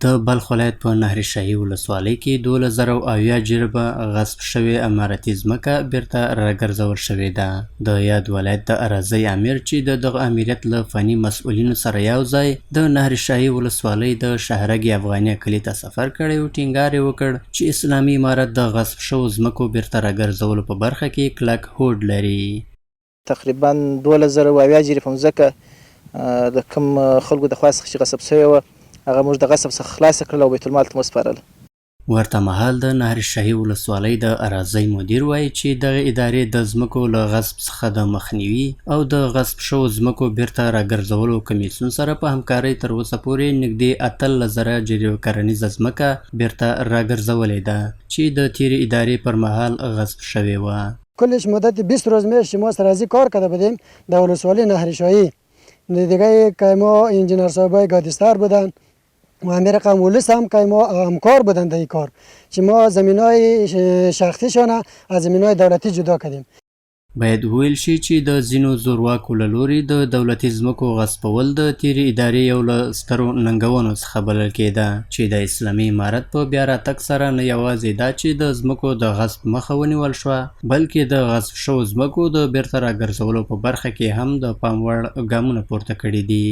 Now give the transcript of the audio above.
د بلخ ولایت په نهر شاهي ولسوالۍ کې 2070 جریبه غصب شوې امارتي ځمکه بیرته راګرځول شوې ده. د یاد ولایت د اراضۍ امیر چې د دغه امریت له فني مسؤلینو سره یو ځای د نهر شاهي ولسوالۍ د شهرک افغانیه کلي ته سفر کړی او ټینګار یې وکړ چې اسلامي امارت د غصب شوو ځمکو بیرته راګرځولو په برخه کې کلک هوډ لري. تقریبا 2070 جریبه ځمکه د کوم خلکو د خوا څخه چې غصب شوې وه هغه موږ د غصب څخه خلاص کړل او بیت المال ته مو سپارله. ورته مهال د نهر شاهي ولسوالۍ د اراضۍ مدیر وایي چې دغه ادارې د ځمکو له غصب څخه د مخنیوي او د غصب شوو ځمکو بیرته راګرځولو کمیسیون سره په همکارۍ تر اوسه پورې نږدې 18,000 جریبه کرنیزه ځمکه بیرته راګرځولې ده چې د تیرې ادارې پر مهال غصب شوې وه. کلش مدت 20 روز میشه ما سرازی کار کرده بودیم در ولسوالی نهر شاهی. دیگه که ما انجینر صاحبای گادستر بودن و امیر رقم ولس هم که ما همکار بودن در این کار که ما زمینای شخصیشان از زمینای دولتی جدا کردیم. باید وویل شي چې د ځینو زورواکو له لوري د دولتي ځمکو غصبول د تیرې ادارې یو له سترو ننګونو څخه بلل کېده چې د اسلامي امارت په بیا راتګ سره نه یوازې دا چې د ځمکو د غصب مخه ونیول شوه بلکې د غصب شوو ځمکو د بیرته راګرځولو په برخه کې هم د پام وړ ګامونه پورته کړي دي.